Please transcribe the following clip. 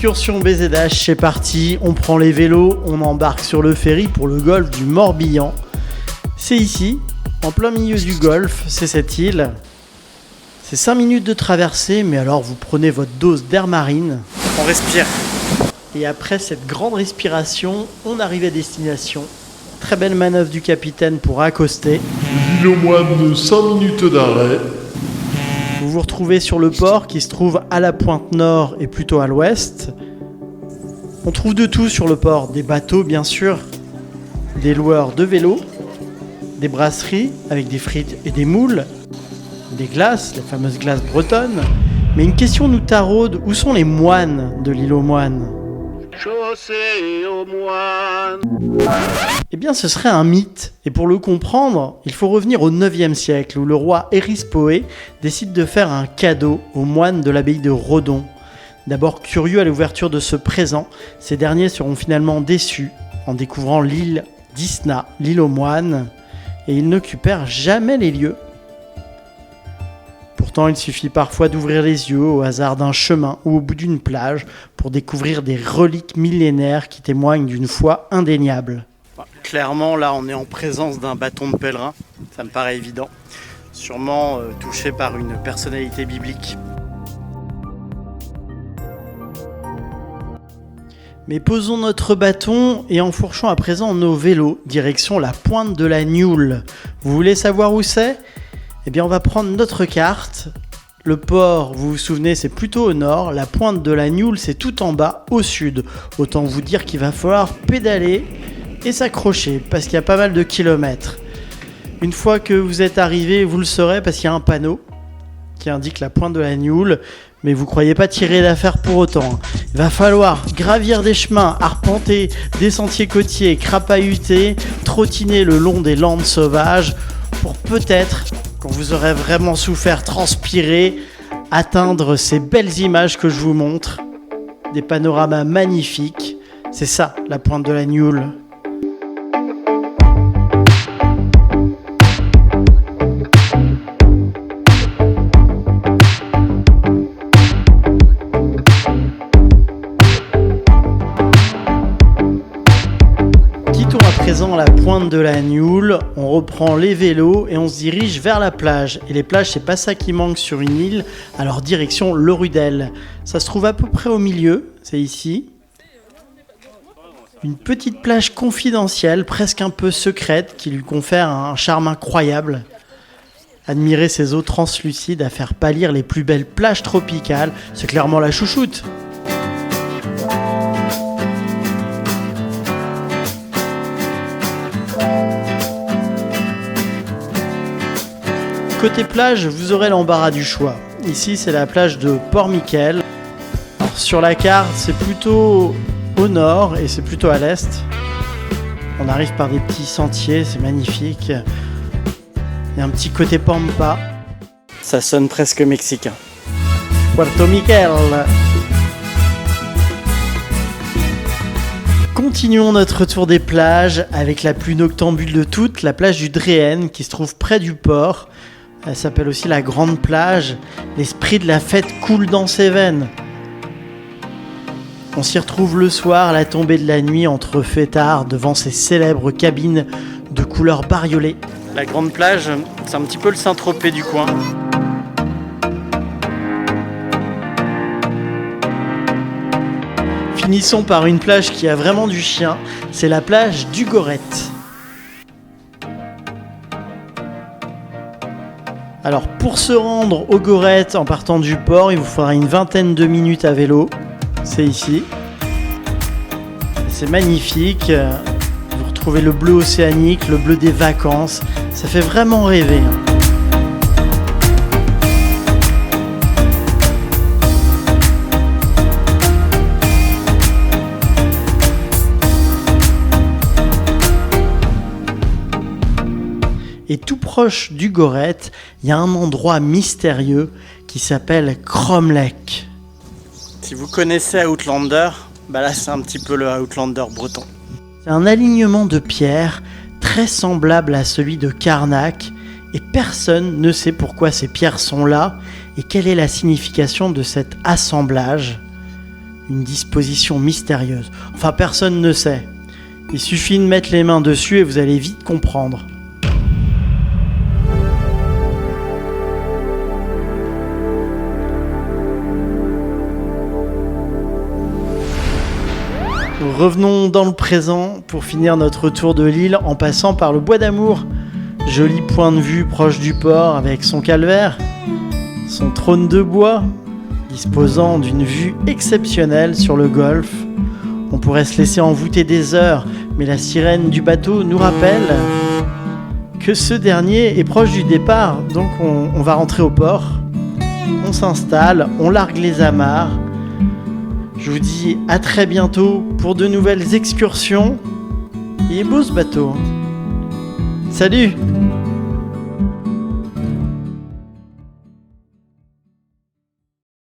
Excursion BZH, c'est parti, on prend les vélos, on embarque sur le ferry pour le golfe du Morbihan. C'est ici, en plein milieu du golfe, c'est cette île. C'est 5 minutes de traversée, mais alors vous prenez votre dose d'air marine. On respire. Et après cette grande respiration, on arrive à destination. Très belle manœuvre du capitaine pour accoster. L'île aux moines de 5 minutes d'arrêt. Vous vous retrouvez sur le port qui se trouve à la pointe nord et plutôt à l'ouest. On trouve de tout sur le port, des bateaux bien sûr, des loueurs de vélos, des brasseries avec des frites et des moules, des glaces, les fameuses glaces bretonnes. Mais une question nous taraude, où sont les moines de l'île aux moines ? Chaussée aux moines. Eh bien ce serait un mythe, et pour le comprendre, il faut revenir au 9e siècle où le roi Érispoé décide de faire un cadeau aux moines de l'abbaye de Redon. D'abord curieux à l'ouverture de ce présent, ces derniers seront finalement déçus en découvrant l'île d'Isna, l'île aux moines, et ils n'occupèrent jamais les lieux. Pourtant, il suffit parfois d'ouvrir les yeux au hasard d'un chemin ou au bout d'une plage pour découvrir des reliques millénaires qui témoignent d'une foi indéniable. Clairement, là, on est en présence d'un bâton de pèlerin, ça me paraît évident. Sûrement touché par une personnalité biblique. Mais posons notre bâton et enfourchons à présent nos vélos, direction la pointe de la Nioule. Vous voulez savoir où c'est ? Eh bien, on va prendre notre carte. Le port, vous vous souvenez, c'est plutôt au nord. La pointe de la Nioule, c'est tout en bas, au sud. Autant vous dire qu'il va falloir pédaler et s'accrocher, parce qu'il y a pas mal de kilomètres. Une fois que vous êtes arrivé, vous le saurez, parce qu'il y a un panneau qui indique la pointe de la Nioule. Mais vous croyez pas tirer d'affaire pour autant. Il va falloir gravir des chemins, arpenter des sentiers côtiers, crapahuter, trottiner le long des landes sauvages, pour peut-être, quand vous aurez vraiment souffert, transpirer, atteindre ces belles images que je vous montre, des panoramas magnifiques. C'est ça, la pointe de la Nioule. À présent la pointe de la Nioule, on reprend les vélos et on se dirige vers la plage. Et les plages, c'est pas ça qui manque sur une île, alors direction Le Rudel. Ça se trouve à peu près au milieu, c'est ici. Une petite plage confidentielle, presque un peu secrète, qui lui confère un charme incroyable. Admirer ces eaux translucides à faire pâlir les plus belles plages tropicales, c'est clairement la chouchoute. Côté plage, vous aurez l'embarras du choix. Ici, c'est la plage de Port-Miquel. Alors, sur la carte, c'est plutôt au nord et c'est plutôt à l'est. On arrive par des petits sentiers, c'est magnifique. Il y a un petit côté pampa. Ça sonne presque mexicain. Puerto Miquel. Continuons notre tour des plages avec la plus noctambule de toutes, la plage du Dréhen qui se trouve près du port. Elle s'appelle aussi la Grande Plage. L'esprit de la fête coule dans ses veines. On s'y retrouve le soir, à la tombée de la nuit, entre fêtards, devant ces célèbres cabines de couleur bariolée. La Grande Plage, c'est un petit peu le Saint-Tropez du coin. Finissons par une plage qui a vraiment du chien. C'est la plage du Gorette. Alors pour se rendre au Gorette en partant du port, il vous faudra une vingtaine de minutes à vélo. C'est ici. C'est magnifique. Vous retrouvez le bleu océanique, le bleu des vacances. Ça fait vraiment rêver. Et tout proche du Gorette, il y a un endroit mystérieux qui s'appelle Cromlech. Si vous connaissez Outlander, bah là c'est un petit peu le Outlander breton. C'est un alignement de pierres très semblable à celui de Carnac et personne ne sait pourquoi ces pierres sont là et quelle est la signification de cet assemblage. une disposition mystérieuse. Enfin, personne ne sait. Il suffit de mettre les mains dessus et vous allez vite comprendre. Revenons dans le présent pour finir notre tour de l'île en passant par le Bois d'Amour. Joli point de vue proche du port avec son calvaire, son trône de bois, disposant d'une vue exceptionnelle sur le golfe. On pourrait se laisser envoûter des heures, mais la sirène du bateau nous rappelle que ce dernier est proche du départ, donc on va rentrer au port. On s'installe, on largue les amarres. Je vous dis à très bientôt pour de nouvelles excursions. Il est beau ce bateau. Salut!